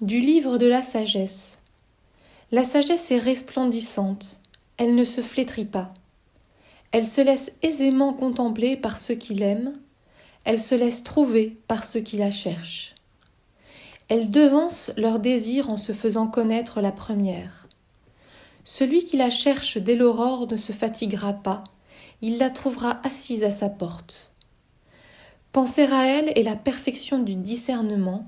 Du livre de la sagesse. La sagesse est resplendissante, elle ne se flétrit pas. Elle se laisse aisément contempler par ceux qui l'aiment, elle se laisse trouver par ceux qui la cherchent. Elle devance leurs désirs en se faisant connaître la première. Celui qui la cherche dès l'aurore ne se fatiguera pas, il la trouvera assise à sa porte. Penser à elle est la perfection du discernement,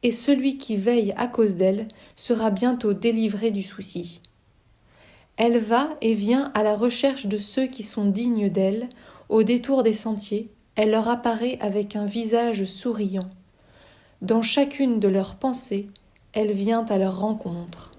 et celui qui veille à cause d'elle sera bientôt délivré du souci. Elle va et vient à la recherche de ceux qui sont dignes d'elle, au détour des sentiers, elle leur apparaît avec un visage souriant. Dans chacune de leurs pensées, elle vient à leur rencontre.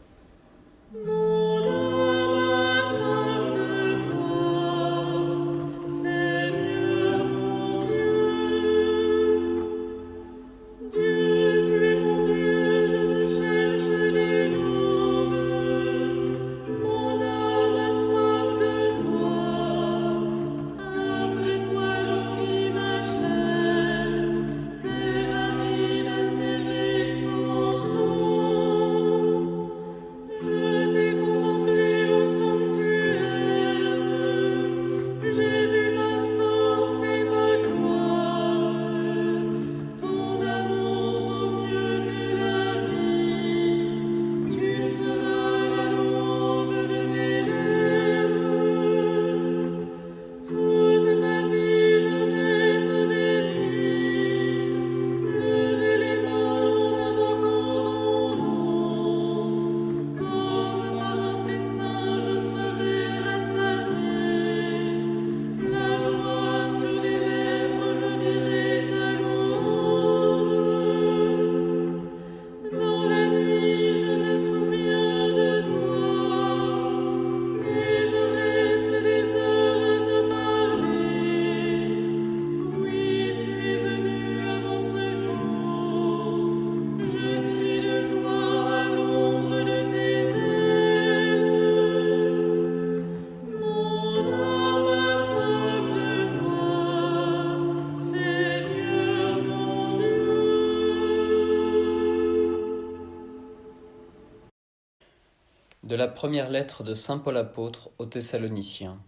De la première lettre de saint Paul apôtre aux Thessaloniciens.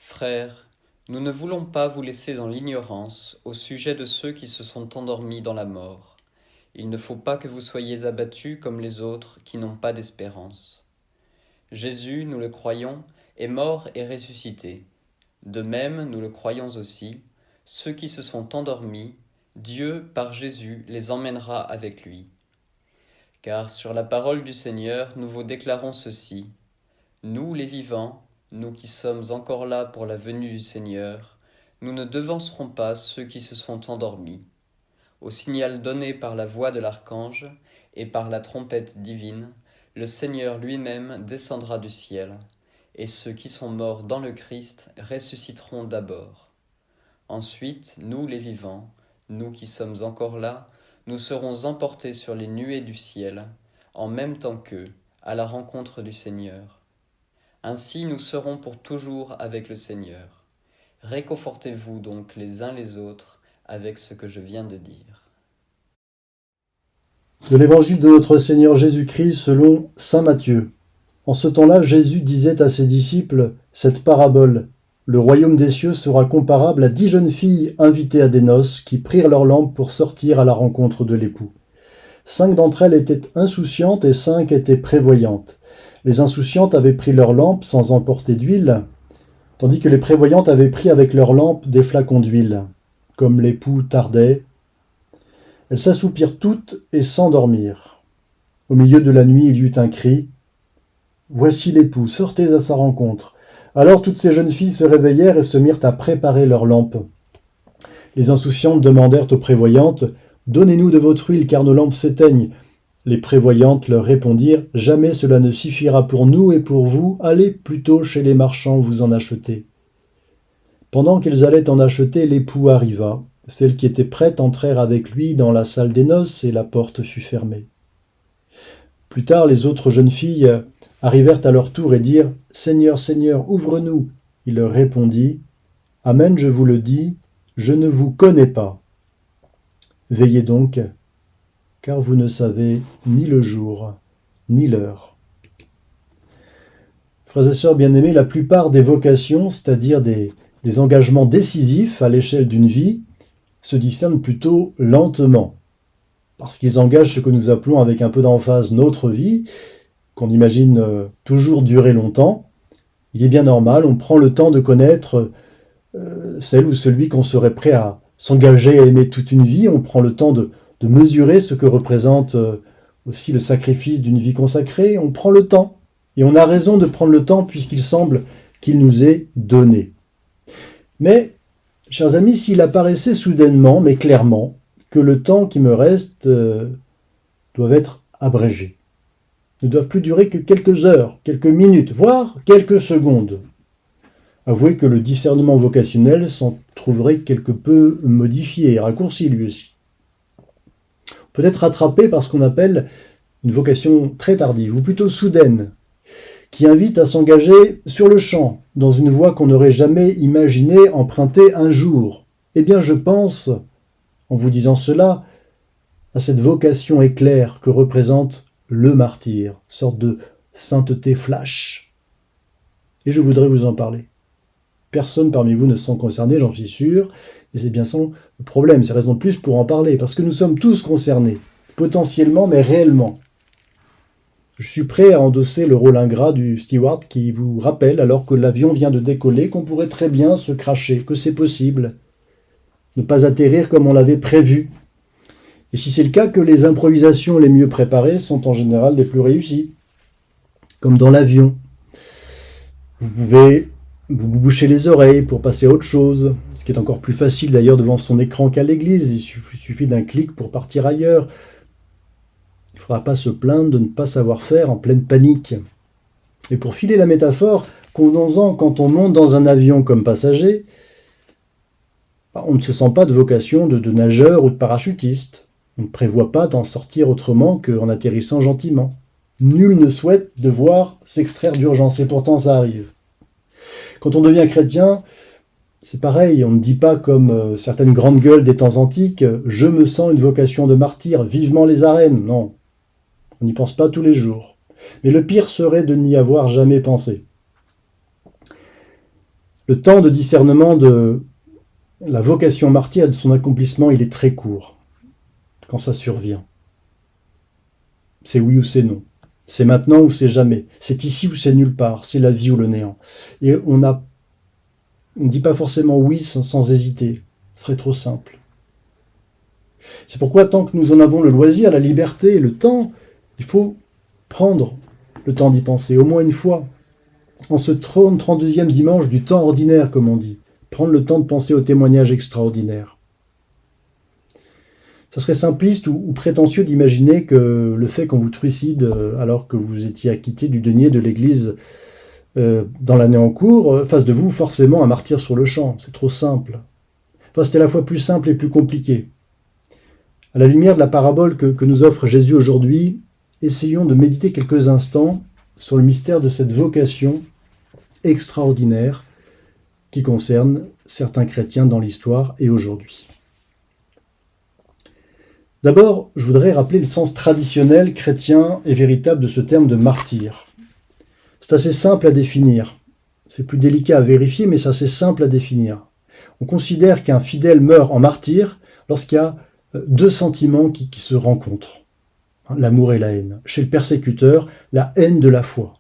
Frères, nous ne voulons pas vous laisser dans l'ignorance au sujet de ceux qui se sont endormis dans la mort. Il ne faut pas que vous soyez abattus comme les autres qui n'ont pas d'espérance. Jésus, nous le croyons, est mort et ressuscité. De même, nous le croyons aussi, ceux qui se sont endormis, Dieu, par Jésus, les emmènera avec lui. Car sur la parole du Seigneur, nous vous déclarons ceci. Nous, les vivants, nous qui sommes encore là pour la venue du Seigneur, nous ne devancerons pas ceux qui se sont endormis. Au signal donné par la voix de l'archange et par la trompette divine, le Seigneur lui-même descendra du ciel, et ceux qui sont morts dans le Christ ressusciteront d'abord. Ensuite, nous, les vivants, nous qui sommes encore là, nous serons emportés sur les nuées du ciel, en même temps qu'eux, à la rencontre du Seigneur. Ainsi nous serons pour toujours avec le Seigneur. Réconfortez-vous donc les uns les autres avec ce que je viens de dire. De l'évangile de notre Seigneur Jésus-Christ selon saint Matthieu. En ce temps-là, Jésus disait à ses disciples cette parabole. Le royaume des cieux sera comparable à 10 jeunes filles invitées à des noces qui prirent leurs lampes pour sortir à la rencontre de l'époux. 5 d'entre elles étaient insouciantes et 5 étaient prévoyantes. Les insouciantes avaient pris leurs lampes sans emporter d'huile, tandis que les prévoyantes avaient pris avec leurs lampes des flacons d'huile. Comme l'époux tardait, elles s'assoupirent toutes et s'endormirent. Au milieu de la nuit, il y eut un cri. « Voici l'époux, sortez à sa rencontre !» Alors toutes ces jeunes filles se réveillèrent et se mirent à préparer leurs lampes. Les insouciantes demandèrent aux prévoyantes « Donnez-nous de votre huile, car nos lampes s'éteignent. » Les prévoyantes leur répondirent « Jamais cela ne suffira pour nous et pour vous, allez plutôt chez les marchands vous en acheter. » Pendant qu'elles allaient en acheter, l'époux arriva. Celles qui étaient prêtes entrèrent avec lui dans la salle des noces et la porte fut fermée. Plus tard, les autres jeunes filles arrivèrent à leur tour et dirent « Seigneur, Seigneur, ouvre-nous !» Il leur répondit « Amen, je vous le dis, je ne vous connais pas. Veillez donc, car vous ne savez ni le jour, ni l'heure. Frères et sœurs bien-aimés, la plupart des vocations, c'est-à-dire des engagements décisifs à l'échelle d'une vie, se discernent plutôt lentement, parce qu'ils engagent ce que nous appelons avec un peu d'emphase notre vie, qu'on imagine toujours durer longtemps. Il est bien normal, on prend le temps de connaître celle ou celui qu'on serait prêt à s'engager à aimer toute une vie, on prend le temps de mesurer ce que représente aussi le sacrifice d'une vie consacrée, on prend le temps. Et on a raison de prendre le temps puisqu'il semble qu'il nous est donné. Mais, chers amis, s'il apparaissait soudainement, mais clairement, que le temps qui me reste doit être abrégé, ne doivent plus durer que quelques heures, quelques minutes, voire quelques secondes, avouez que le discernement vocationnel s'en trouverait quelque peu modifié et raccourci lui aussi. Peut-être rattrapé par ce qu'on appelle une vocation très tardive, ou plutôt soudaine, qui invite à s'engager sur le champ, dans une voie qu'on n'aurait jamais imaginé emprunter un jour. Eh bien, je pense, en vous disant cela, à cette vocation éclair que représente le martyr, sorte de sainteté flash. Et je voudrais vous en parler. Personne parmi vous ne sont concernés, j'en suis sûr, et c'est bien ça le problème, c'est raison de plus pour en parler, parce que nous sommes tous concernés, potentiellement, mais réellement. Je suis prêt à endosser le rôle ingrat du steward qui vous rappelle, alors que l'avion vient de décoller, qu'on pourrait très bien se cracher, que c'est possible, ne pas atterrir comme on l'avait prévu. Et si c'est le cas, que les improvisations les mieux préparées sont en général les plus réussies, comme dans l'avion. Vous pouvez vous boucher les oreilles pour passer à autre chose, ce qui est encore plus facile d'ailleurs devant son écran qu'à l'église, il suffit d'un clic pour partir ailleurs. Il ne faudra pas se plaindre de ne pas savoir faire en pleine panique. Et pour filer la métaphore, convenons-en, quand on monte dans un avion comme passager, on ne se sent pas de vocation de nageur ou de parachutiste. On ne prévoit pas d'en sortir autrement qu'en atterrissant gentiment. Nul ne souhaite devoir s'extraire d'urgence, et pourtant ça arrive. Quand on devient chrétien, c'est pareil, on ne dit pas comme certaines grandes gueules des temps antiques « Je me sens une vocation de martyr, vivement les arènes ». Non, on n'y pense pas tous les jours. Mais le pire serait de n'y avoir jamais pensé. Le temps de discernement de la vocation martyre et de son accomplissement, il est très court, quand ça survient. C'est oui ou c'est non. C'est maintenant ou c'est jamais. C'est ici ou c'est nulle part. C'est la vie ou le néant. Et on ne dit pas forcément oui sans hésiter. Ce serait trop simple. C'est pourquoi tant que nous en avons le loisir, la liberté, le temps, il faut prendre le temps d'y penser, au moins une fois. En ce 32e dimanche du temps ordinaire, comme on dit. Prendre le temps de penser au témoignage extraordinaire. Ça serait simpliste ou prétentieux d'imaginer que le fait qu'on vous trucide alors que vous étiez acquitté du denier de l'Église dans l'année en cours fasse de vous forcément un martyr sur le champ. C'est trop simple. Enfin, c'est à la fois plus simple et plus compliqué. À la lumière de la parabole que nous offre Jésus aujourd'hui, essayons de méditer quelques instants sur le mystère de cette vocation extraordinaire qui concerne certains chrétiens dans l'histoire et aujourd'hui. D'abord, je voudrais rappeler le sens traditionnel, chrétien et véritable de ce terme de martyr. C'est assez simple à définir. C'est plus délicat à vérifier, mais c'est assez simple à définir. On considère qu'un fidèle meurt en martyr lorsqu'il y a deux sentiments qui se rencontrent. L'amour et la haine. Chez le persécuteur, la haine de la foi.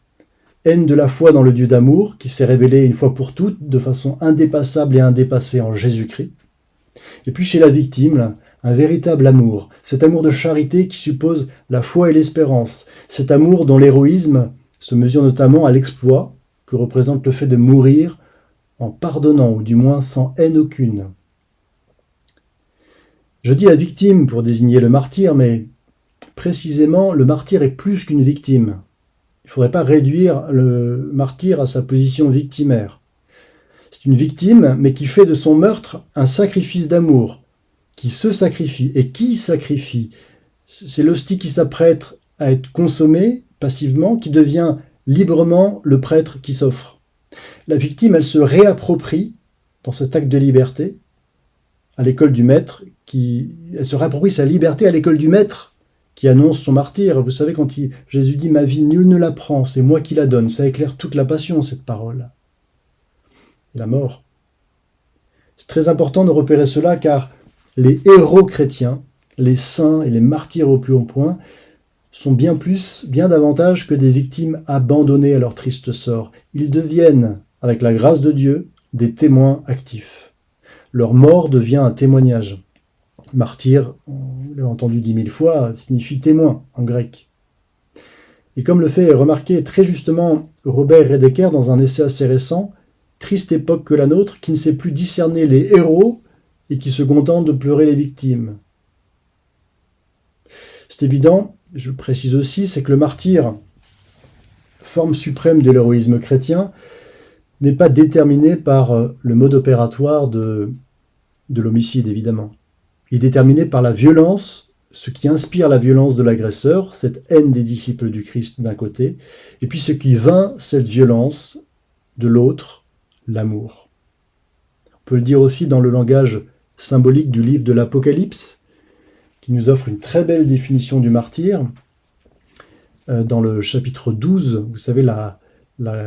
Haine de la foi dans le Dieu d'amour, qui s'est révélé une fois pour toutes, de façon indépassable et indépassée en Jésus-Christ. Et puis chez la victime, un véritable amour, cet amour de charité qui suppose la foi et l'espérance, cet amour dont l'héroïsme se mesure notamment à l'exploit que représente le fait de mourir en pardonnant, ou du moins sans haine aucune. Je dis la victime pour désigner le martyr, mais précisément le martyr est plus qu'une victime. Il ne faudrait pas réduire le martyr à sa position victimaire. C'est une victime, mais qui fait de son meurtre un sacrifice d'amour, qui se sacrifie. Et qui sacrifie? C'est l'hostie qui s'apprête à être consommée passivement, qui devient librement le prêtre qui s'offre. La victime, elle se réapproprie, dans cet acte de liberté, à l'école du maître, elle se réapproprie sa liberté à l'école du maître, qui annonce son martyre. Vous savez, quand Jésus dit « Ma vie, nul ne la prend, c'est moi qui la donne », ça éclaire toute la passion, cette parole. Et la mort. C'est très important de repérer cela, car les héros chrétiens, les saints et les martyrs au plus haut point, sont bien davantage que des victimes abandonnées à leur triste sort. Ils deviennent, avec la grâce de Dieu, des témoins actifs. Leur mort devient un témoignage. Martyr, on l'a entendu 10 000 fois, signifie témoin en grec. Et comme le fait remarquer très justement Robert Redeker dans un essai assez récent, triste époque que la nôtre, qui ne sait plus discerner les héros et qui se contente de pleurer les victimes. C'est évident, je précise aussi, c'est que le martyr, forme suprême de l'héroïsme chrétien, n'est pas déterminé par le mode opératoire de l'homicide, évidemment. Il est déterminé par la violence, ce qui inspire la violence de l'agresseur, cette haine des disciples du Christ d'un côté, et puis ce qui vainc cette violence de l'autre, l'amour. On peut le dire aussi dans le langage symbolique du livre de l'Apocalypse, qui nous offre une très belle définition du martyr. Dans le chapitre 12, vous savez, la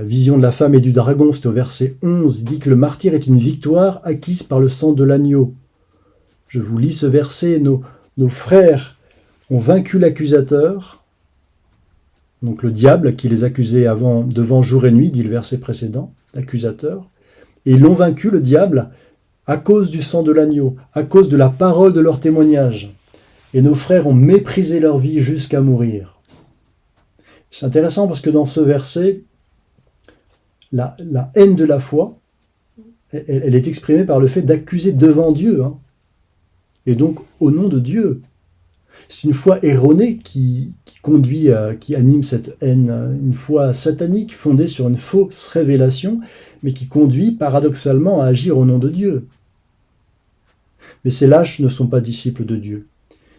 vision de la femme et du dragon, c'est au verset 11, il dit que le martyr est une victoire acquise par le sang de l'agneau. Je vous lis ce verset, nos frères ont vaincu l'accusateur, donc le diable qui les accusait devant jour et nuit, dit le verset précédent, l'accusateur, et ils l'ont vaincu, le diable, à cause du sang de l'agneau, à cause de la parole de leur témoignage. Et nos frères ont méprisé leur vie jusqu'à mourir. C'est intéressant parce que dans ce verset, la haine de la foi, elle est exprimée par le fait d'accuser devant Dieu, et donc au nom de Dieu. C'est une foi erronée qui anime cette haine, une foi satanique fondée sur une fausse révélation, mais qui conduit paradoxalement à agir au nom de Dieu. Mais ces lâches ne sont pas disciples de Dieu.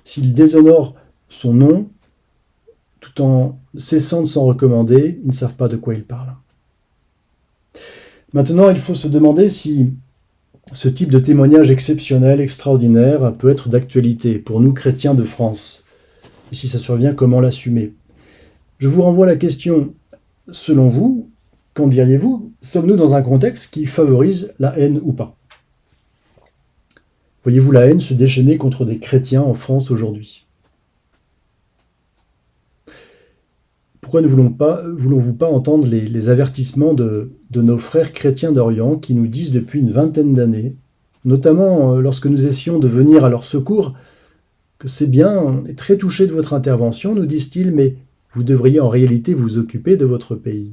S'ils déshonorent son nom, tout en cessant de s'en recommander, ils ne savent pas de quoi ils parlent. Maintenant, il faut se demander si ce type de témoignage exceptionnel, extraordinaire, peut être d'actualité pour nous chrétiens de France. Et si ça survient, comment l'assumer? Je vous renvoie à la question, selon vous, qu'en diriez-vous? Sommes-nous dans un contexte qui favorise la haine ou pas? Voyez-vous la haine se déchaîner contre des chrétiens en France aujourd'hui? Pourquoi ne voulons-vous pas entendre les avertissements de nos frères chrétiens d'Orient qui nous disent depuis une vingtaine d'années, notamment lorsque nous essayons de venir à leur secours, que c'est bien, on est très touchés de votre intervention, nous disent-ils, mais vous devriez en réalité vous occuper de votre pays.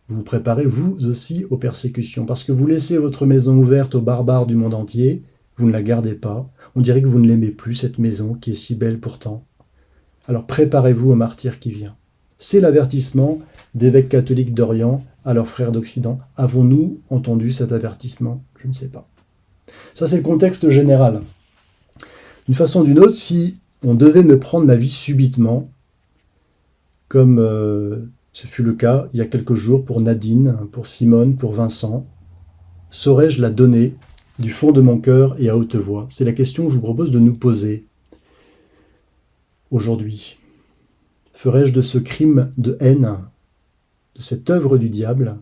Vous vous préparez vous aussi aux persécutions, parce que vous laissez votre maison ouverte aux barbares du monde entier, vous ne la gardez pas, on dirait que vous ne l'aimez plus, cette maison qui est si belle pourtant. Alors préparez-vous au martyr qui vient. C'est l'avertissement d'évêques catholiques d'Orient à leurs frères d'Occident. Avons-nous entendu cet avertissement? Je ne sais pas. Ça, c'est le contexte général. D'une façon ou d'une autre, si on devait me prendre ma vie subitement, comme ce fut le cas il y a quelques jours pour Nadine, pour Simone, pour Vincent, saurais-je la donner du fond de mon cœur et à haute voix? C'est la question que je vous propose de nous poser aujourd'hui. Ferais-je de ce crime de haine, de cette œuvre du diable,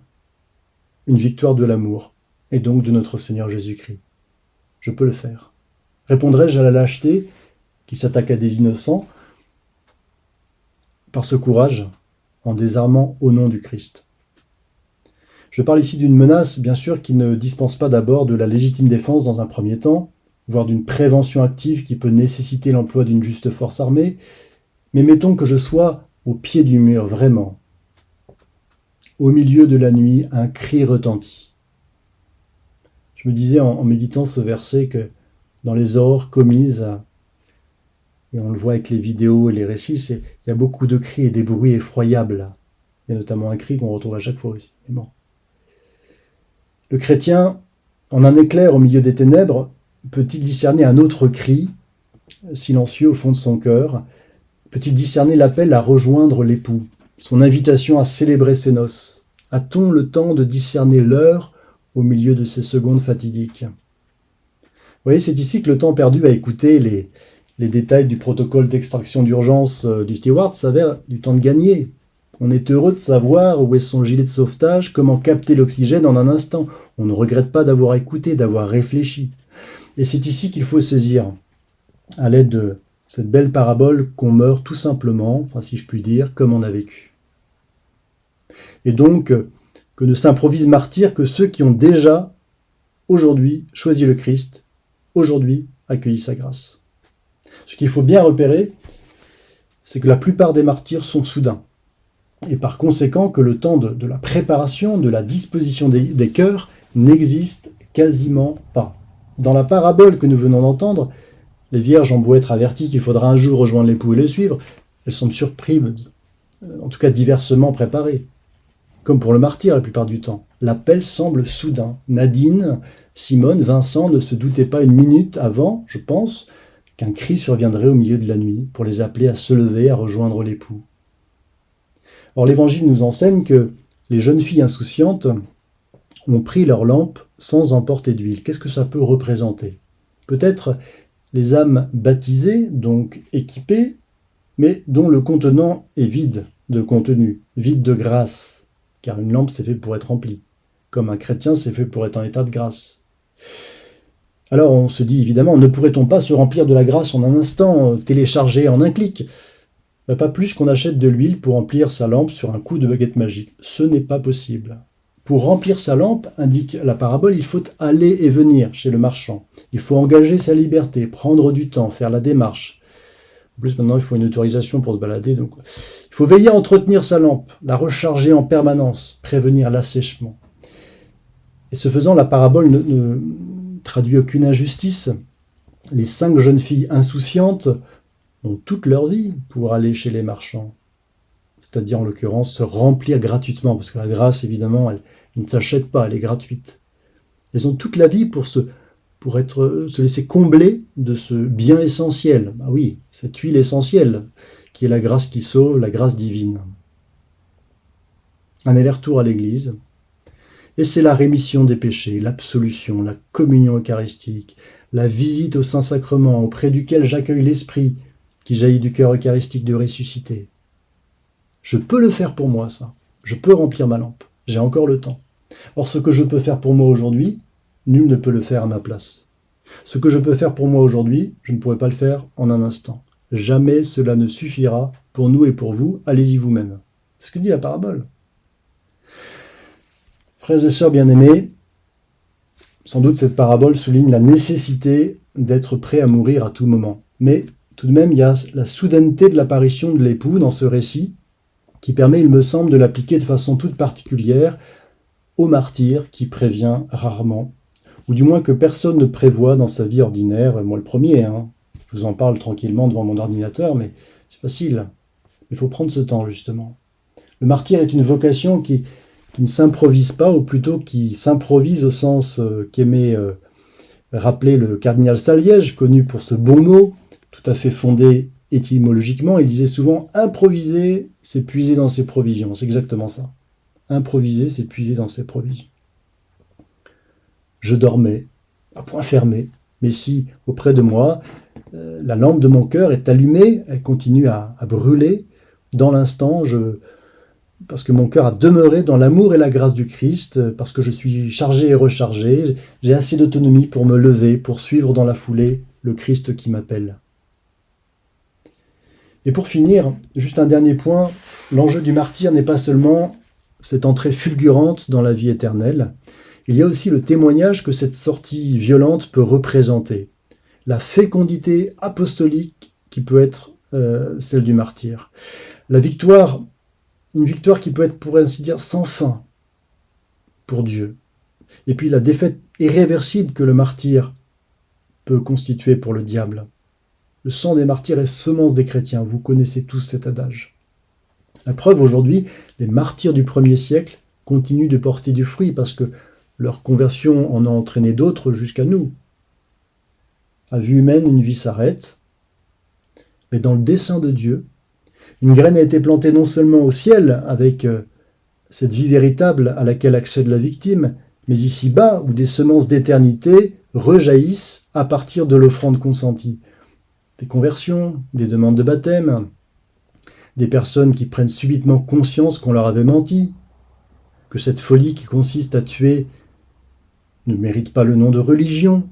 une victoire de l'amour, et donc de notre Seigneur Jésus-Christ? Je peux le faire. Répondrai-je à la lâcheté qui s'attaque à des innocents par ce courage en désarmant au nom du Christ? Je parle ici d'une menace, bien sûr, qui ne dispense pas d'abord de la légitime défense dans un premier temps, voire d'une prévention active qui peut nécessiter l'emploi d'une juste force armée, mais mettons que je sois au pied du mur, vraiment. Au milieu de la nuit, un cri retentit. Je me disais en méditant ce verset que dans les horreurs commises, et on le voit avec les vidéos et les récits, il y a beaucoup de cris et des bruits effroyables. Il y a notamment un cri qu'on retrouve à chaque fois aussi. Mais bon. Le chrétien, en un éclair au milieu des ténèbres, peut-il discerner un autre cri, silencieux au fond de son cœur? Peut-il discerner l'appel à rejoindre l'époux, son invitation à célébrer ses noces? A-t-on le temps de discerner l'heure au milieu de ces secondes fatidiques? Vous voyez, c'est ici que le temps perdu à écouter les détails du protocole d'extraction d'urgence du steward s'avèrent du temps de gagner. On est heureux de savoir où est son gilet de sauvetage, comment capter l'oxygène en un instant. On ne regrette pas d'avoir écouté, d'avoir réfléchi. Et c'est ici qu'il faut saisir, à l'aide de cette belle parabole, qu'on meurt tout simplement, enfin si je puis dire, comme on a vécu. Et donc, que ne s'improvisent martyrs que ceux qui ont déjà, aujourd'hui, choisi le Christ, aujourd'hui, accueilli sa grâce. Ce qu'il faut bien repérer, c'est que la plupart des martyrs sont soudains. Et par conséquent que le temps de la préparation, de la disposition des cœurs n'existe quasiment pas. Dans la parabole que nous venons d'entendre, les vierges ont beau être averties qu'il faudra un jour rejoindre l'époux et le suivre, elles sont surprises, en tout cas diversement préparées. Comme pour le martyr la plupart du temps. L'appel semble soudain. Nadine, Simone, Vincent ne se doutaient pas une minute avant, je pense, qu'un cri surviendrait au milieu de la nuit pour les appeler à se lever, à rejoindre l'époux. Or, l'Évangile nous enseigne que les jeunes filles insouciantes ont pris leur lampe sans emporter d'huile. Qu'est-ce que ça peut représenter? Peut-être les âmes baptisées, donc équipées, mais dont le contenant est vide de contenu, vide de grâce, car une lampe c'est fait pour être remplie, comme un chrétien c'est fait pour être en état de grâce. Alors on se dit évidemment, ne pourrait-on pas se remplir de la grâce en un instant, téléchargée en un clic? Pas plus qu'on achète de l'huile pour remplir sa lampe sur un coup de baguette magique. Ce n'est pas possible. Pour remplir sa lampe, indique la parabole, il faut aller et venir chez le marchand. Il faut engager sa liberté, prendre du temps, faire la démarche. En plus, maintenant, il faut une autorisation pour se balader. Donc, il faut veiller à entretenir sa lampe, la recharger en permanence, prévenir l'assèchement. Et ce faisant, la parabole ne traduit aucune injustice. Les 5 jeunes filles insouciantes ont toute leur vie pour aller chez les marchands. C'est-à-dire, en l'occurrence, se remplir gratuitement, parce que la grâce, évidemment, elle ne s'achète pas, elle est gratuite. Elles ont toute la vie pour se laisser combler de ce bien essentiel. Ah oui, cette huile essentielle, qui est la grâce qui sauve, la grâce divine. Un aller-retour à l'église, et c'est la rémission des péchés, l'absolution, la communion eucharistique, la visite au Saint-Sacrement, auprès duquel j'accueille l'Esprit, qui jaillit du cœur eucharistique de ressuscité. Je peux le faire pour moi, ça. Je peux remplir ma lampe. J'ai encore le temps. Or, ce que je peux faire pour moi aujourd'hui, nul ne peut le faire à ma place. Ce que je peux faire pour moi aujourd'hui, je ne pourrai pas le faire en un instant. Jamais cela ne suffira pour nous et pour vous. Allez-y vous-même. C'est ce que dit la parabole. Frères et sœurs bien-aimés, sans doute cette parabole souligne la nécessité d'être prêt à mourir à tout moment. Mais tout de même, il y a la soudaineté de l'apparition de l'époux dans ce récit, qui permet, il me semble, de l'appliquer de façon toute particulière au martyr qui prévient rarement, ou du moins que personne ne prévoit dans sa vie ordinaire, moi le premier, je vous en parle tranquillement devant mon ordinateur, mais c'est facile, il faut prendre ce temps justement. Le martyr est une vocation qui ne s'improvise pas, ou plutôt qui s'improvise au sens qu'aimait rappeler le cardinal Saliège, connu pour ce bon mot, tout à fait fondé étymologiquement. Il disait souvent « improviser, c'est puiser dans ses provisions ». C'est exactement ça. Improviser, c'est puiser dans ses provisions. Je dormais, à point fermé, mais si auprès de moi, la lampe de mon cœur est allumée, elle continue à brûler dans l'instant, parce que mon cœur a demeuré dans l'amour et la grâce du Christ, parce que je suis chargé et rechargé, j'ai assez d'autonomie pour me lever, pour suivre dans la foulée le Christ qui m'appelle. Et pour finir, juste un dernier point, l'enjeu du martyr n'est pas seulement cette entrée fulgurante dans la vie éternelle, il y a aussi le témoignage que cette sortie violente peut représenter, la fécondité apostolique qui peut être celle du martyr. La victoire, une victoire qui peut être, pour ainsi dire, sans fin pour Dieu. Et puis la défaite irréversible que le martyr peut constituer pour le diable. Le sang des martyrs est semence des chrétiens. Vous connaissez tous cet adage. La preuve aujourd'hui, les martyrs du 1er siècle continuent de porter du fruit parce que leur conversion en a entraîné d'autres jusqu'à nous. À vue humaine, une vie s'arrête, mais dans le dessein de Dieu, une graine a été plantée non seulement au ciel avec cette vie véritable à laquelle accède la victime, mais ici-bas où des semences d'éternité rejaillissent à partir de l'offrande consentie. des conversions, des demandes de baptême, des personnes qui prennent subitement conscience qu'on leur avait menti, que cette folie qui consiste à tuer ne mérite pas le nom de religion,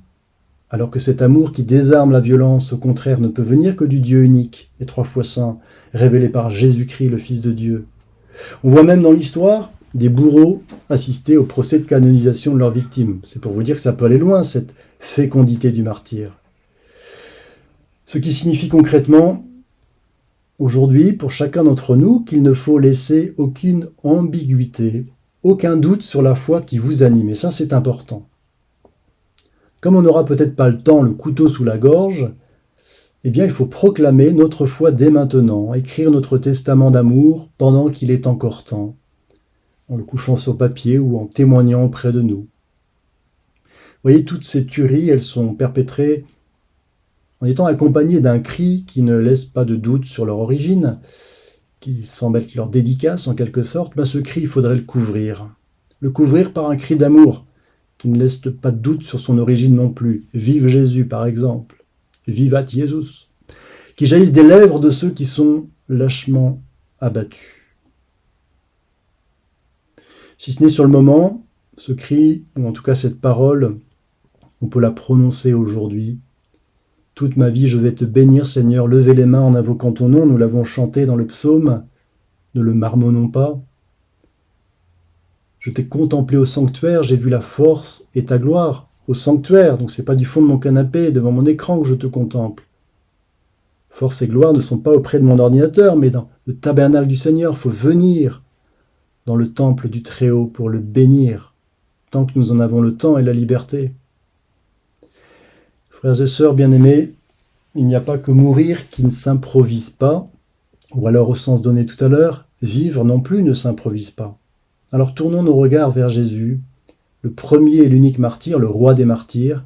alors que cet amour qui désarme la violence, au contraire, ne peut venir que du Dieu unique et 3 fois saint, révélé par Jésus-Christ, le Fils de Dieu. On voit même dans l'histoire des bourreaux assister au procès de canonisation de leurs victimes. C'est pour vous dire que ça peut aller loin, cette fécondité du martyr. Ce qui signifie concrètement, aujourd'hui, pour chacun d'entre nous, qu'il ne faut laisser aucune ambiguïté, aucun doute sur la foi qui vous anime. Et ça, c'est important. Comme on n'aura peut-être pas le temps, le couteau sous la gorge, eh bien, il faut proclamer notre foi dès maintenant, écrire notre testament d'amour pendant qu'il est encore temps, en le couchant sur papier ou en témoignant auprès de nous. Vous voyez, toutes ces tueries, elles sont perpétrées en étant accompagnées d'un cri qui ne laisse pas de doute sur leur origine, qui semble être leur dédicace en quelque sorte. Ce cri, il faudrait le couvrir. Le couvrir par un cri d'amour, qui ne laisse pas de doute sur son origine non plus. Vive Jésus, par exemple. Vivat Jesus. Qui jaillissent des lèvres de ceux qui sont lâchement abattus. Si ce n'est sur le moment, ce cri, ou en tout cas cette parole, on peut la prononcer aujourd'hui. Toute ma vie, je vais te bénir, Seigneur. Levez les mains en invoquant ton nom. Nous l'avons chanté dans le psaume. Ne le marmonnons pas. Je t'ai contemplé au sanctuaire, j'ai vu la force et ta gloire au sanctuaire. Donc c'est pas du fond de mon canapé, devant mon écran que je te contemple. Force et gloire ne sont pas auprès de mon ordinateur, mais dans le tabernacle du Seigneur. Il faut venir dans le temple du Très-Haut pour le bénir, tant que nous en avons le temps et la liberté. Frères et sœurs bien-aimés, il n'y a pas que mourir qui ne s'improvise pas, ou alors au sens donné tout à l'heure, vivre non plus ne s'improvise pas. Alors tournons nos regards vers Jésus, le premier et l'unique martyr, le roi des martyrs,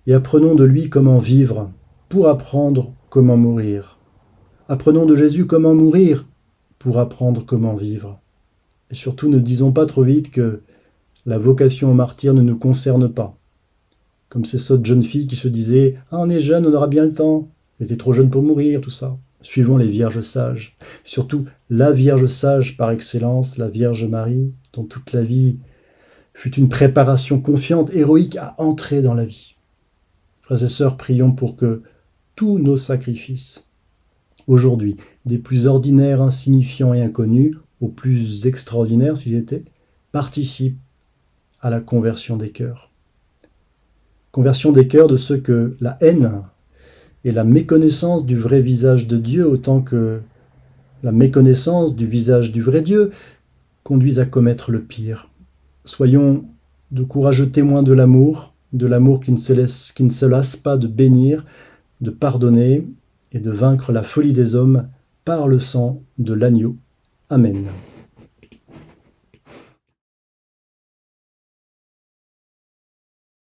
et apprenons de lui comment vivre, pour apprendre comment mourir. Apprenons de Jésus comment mourir, pour apprendre comment vivre. Et surtout ne disons pas trop vite que la vocation au martyr ne nous concerne pas. Comme ces sottes jeunes filles qui se disaient « Ah, on est jeune, on aura bien le temps. Elles étaient trop jeunes pour mourir, tout ça. » Suivons les vierges sages. Surtout la Vierge sage par excellence, la Vierge Marie, dont toute la vie fut une préparation confiante, héroïque à entrer dans la vie. Frères et sœurs, prions pour que tous nos sacrifices, aujourd'hui, des plus ordinaires, insignifiants et inconnus, aux plus extraordinaires s'il était, participent à la conversion des cœurs. Conversion des cœurs de ceux que la haine et la méconnaissance du vrai visage de Dieu, autant que la méconnaissance du visage du vrai Dieu, conduisent à commettre le pire. Soyons de courageux témoins de l'amour qui ne se lasse pas de bénir, de pardonner et de vaincre la folie des hommes par le sang de l'agneau. Amen.